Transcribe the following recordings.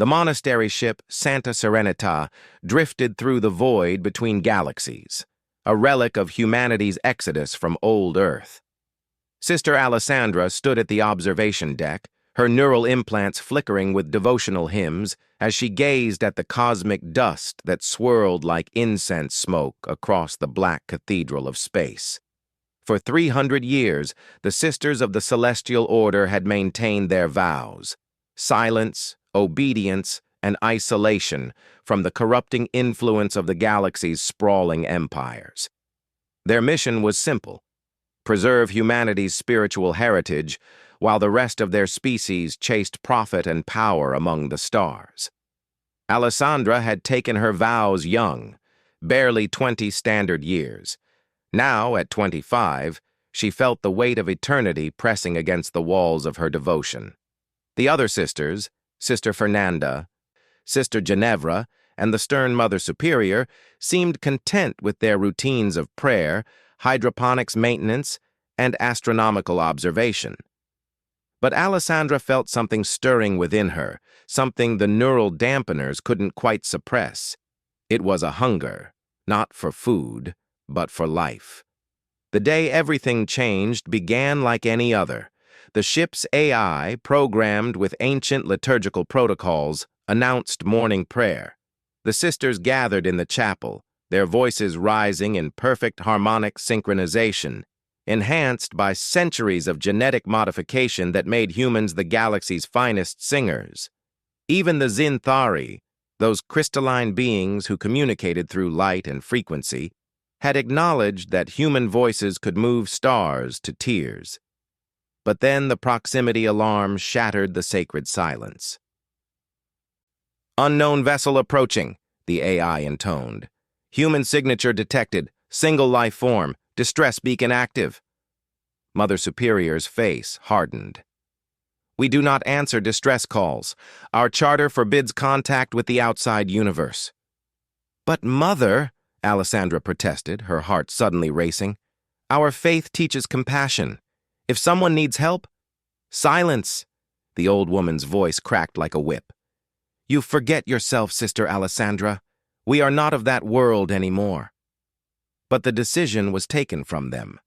The monastery ship Santa Serenita drifted through the void between galaxies, a relic of humanity's exodus from old Earth. Sister Alessandra stood at the observation deck, her neural implants flickering with devotional hymns as she gazed at the cosmic dust that swirled like incense smoke across the black cathedral of space. For 300 years, the Sisters of the Celestial Order had maintained their vows: silence, obedience, and isolation from the corrupting influence of the galaxy's sprawling empires. Their mission was simple: preserve humanity's spiritual heritage while the rest of their species chased profit and power among the stars. Alessandra had taken her vows young, barely 20 standard years. Now, at 25, she felt the weight of eternity pressing against the walls of her devotion. The other sisters, Sister Fernanda, Sister Ginevra, and the stern Mother Superior, seemed content with their routines of prayer, hydroponics maintenance, and astronomical observation. But Alessandra felt something stirring within her, something the neural dampeners couldn't quite suppress. It was a hunger, not for food, but for life. The day everything changed began like any other. The ship's AI, programmed with ancient liturgical protocols, announced morning prayer. The sisters gathered in the chapel, their voices rising in perfect harmonic synchronization, enhanced by centuries of genetic modification that made humans the galaxy's finest singers. Even the Zinthari, those crystalline beings who communicated through light and frequency, had acknowledged that human voices could move stars to tears. But then the proximity alarm shattered the sacred silence. "Unknown vessel approaching," the AI intoned. "Human signature detected. Single life form. Distress beacon active." Mother Superior's face hardened. "We do not answer distress calls. Our charter forbids contact with the outside universe." "But, Mother," Alessandra protested, her heart suddenly racing, "our faith teaches compassion. If someone needs help—" "Silence!" The old woman's voice cracked like a whip. "You forget yourself, Sister Alessandra. We are not of that world anymore." But the decision was taken from them.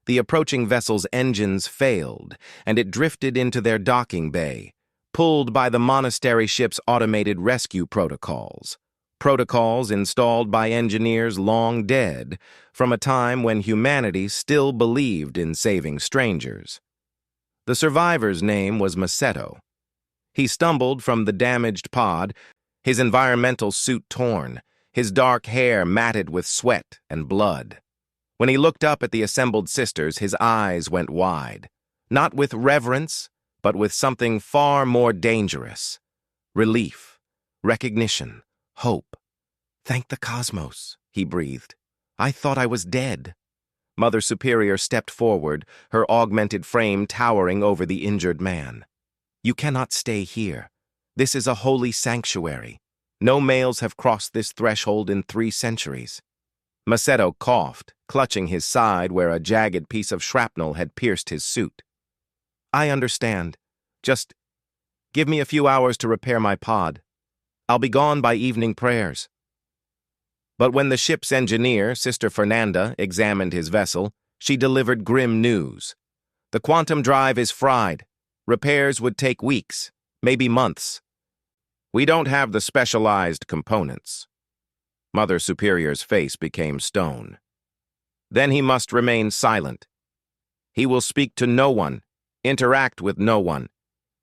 The approaching vessel's engines failed, and it drifted into their docking bay, pulled by the monastery ship's automated rescue protocols. Protocols installed by engineers long dead, from a time when humanity still believed in saving strangers. The survivor's name was Macedo. He stumbled from the damaged pod, his environmental suit torn, his dark hair matted with sweat and blood. When he looked up at the assembled sisters, his eyes went wide, not with reverence, but with something far more dangerous: relief, recognition, hope. "Thank the cosmos," he breathed. "I thought I was dead." Mother Superior stepped forward, her augmented frame towering over the injured man. "You cannot stay here. This is a holy sanctuary. No males have crossed this threshold in 3 centuries. Macedo coughed, clutching his side where a jagged piece of shrapnel had pierced his suit. "I understand. Just give me a few hours to repair my pod. I'll be gone by evening prayers." But when the ship's engineer, Sister Fernanda, examined his vessel, she delivered grim news. "The quantum drive is fried. Repairs would take weeks, maybe months. We don't have the specialized components." Mother Superior's face became stone. "Then he must remain silent. He will speak to no one, interact with no one.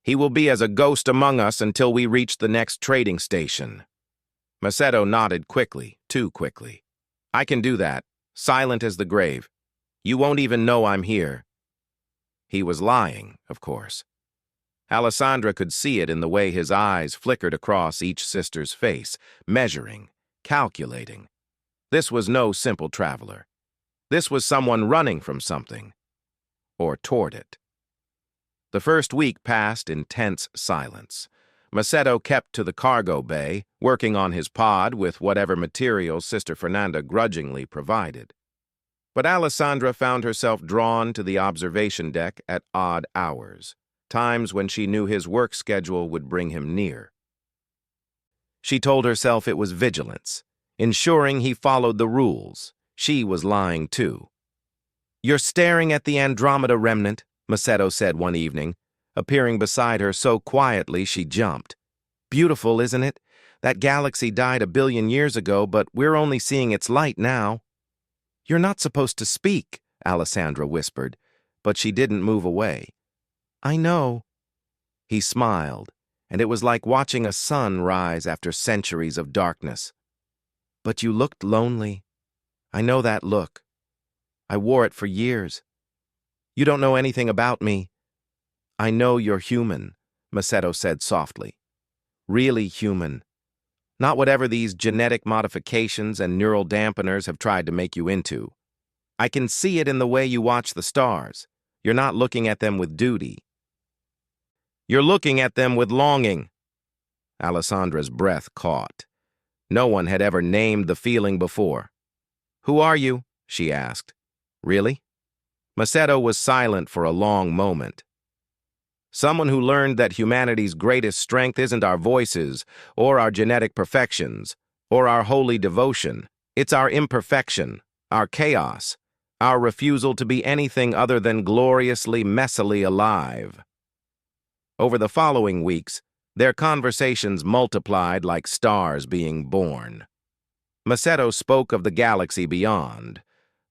He will be as a ghost among us until we reach the next trading station." Macedo nodded quickly, too quickly. "I can do that, silent as the grave. You won't even know I'm here." He was lying, of course. Alessandra could see it in the way his eyes flickered across each sister's face, measuring, calculating. This was no simple traveler. This was someone running from something, or toward it. The first week passed in tense silence. Macedo kept to the cargo bay, working on his pod with whatever materials Sister Fernanda grudgingly provided. But Alessandra found herself drawn to the observation deck at odd hours, times when she knew his work schedule would bring him near. She told herself it was vigilance, ensuring he followed the rules. She was lying too. "You're staring at the Andromeda remnant," Macedo said one evening, appearing beside her so quietly she jumped. "Beautiful, isn't it? That galaxy died 1 billion years ago, but we're only seeing its light now." "You're not supposed to speak," Alessandra whispered, but she didn't move away. "I know." He smiled, and it was like watching a sun rise after centuries of darkness. "But you looked lonely. I know that look. I wore it for years. You don't know anything about me." "I know you're human," Macedo said softly. "Really human. Not whatever these genetic modifications and neural dampeners have tried to make you into. I can see it in the way you watch the stars. You're not looking at them with duty. You're looking at them with longing." Alessandra's breath caught. No one had ever named the feeling before. "Who are you?" she asked. "Really?" Macedo was silent for a long moment. "Someone who learned that humanity's greatest strength isn't our voices, or our genetic perfections, or our holy devotion. It's our imperfection, our chaos, our refusal to be anything other than gloriously, messily alive." Over the following weeks, their conversations multiplied like stars being born. Macedo spoke of the galaxy beyond,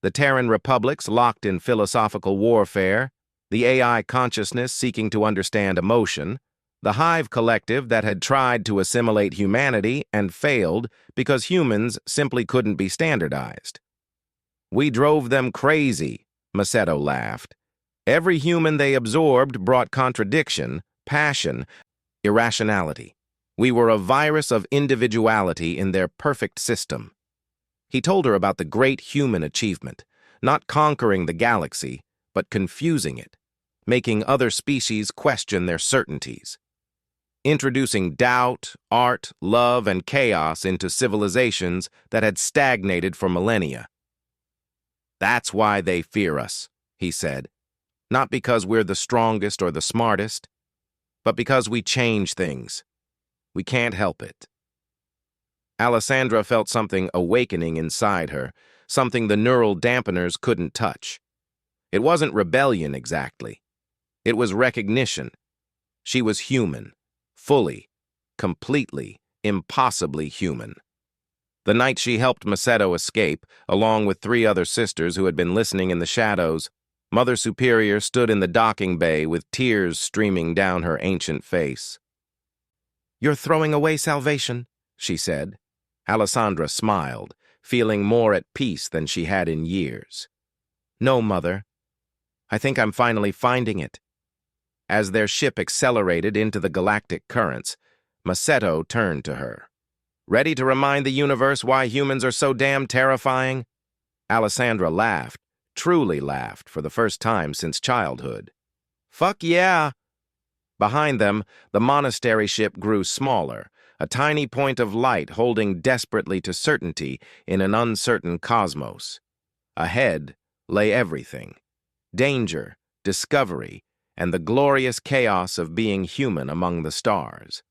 the Terran republics locked in philosophical warfare, the AI consciousness seeking to understand emotion, the Hive collective that had tried to assimilate humanity and failed because humans simply couldn't be standardized. "We drove them crazy," Macedo laughed. "Every human they absorbed brought contradiction, passion, irrationality. We were a virus of individuality in their perfect system." He told her about the great human achievement, not conquering the galaxy, but confusing it, making other species question their certainties, introducing doubt, art, love, and chaos into civilizations that had stagnated for millennia. "That's why they fear us," he said, "not because we're the strongest or the smartest, but because we change things. We can't help it." Alessandra felt something awakening inside her, something the neural dampeners couldn't touch. It wasn't rebellion exactly. It was recognition. She was human, fully, completely, impossibly human. The night she helped Macedo escape, along with 3 other sisters who had been listening in the shadows, Mother Superior stood in the docking bay with tears streaming down her ancient face. "You're throwing away salvation," she said. Alessandra smiled, feeling more at peace than she had in years. "No, Mother. I think I'm finally finding it." As their ship accelerated into the galactic currents, Macedo turned to her. "Ready to remind the universe why humans are so damn terrifying?" Alessandra laughed, truly laughed for the first time since childhood. "Fuck yeah!" Behind them, the monastery ship grew smaller, a tiny point of light holding desperately to certainty in an uncertain cosmos. Ahead lay everything: danger, discovery, and the glorious chaos of being human among the stars.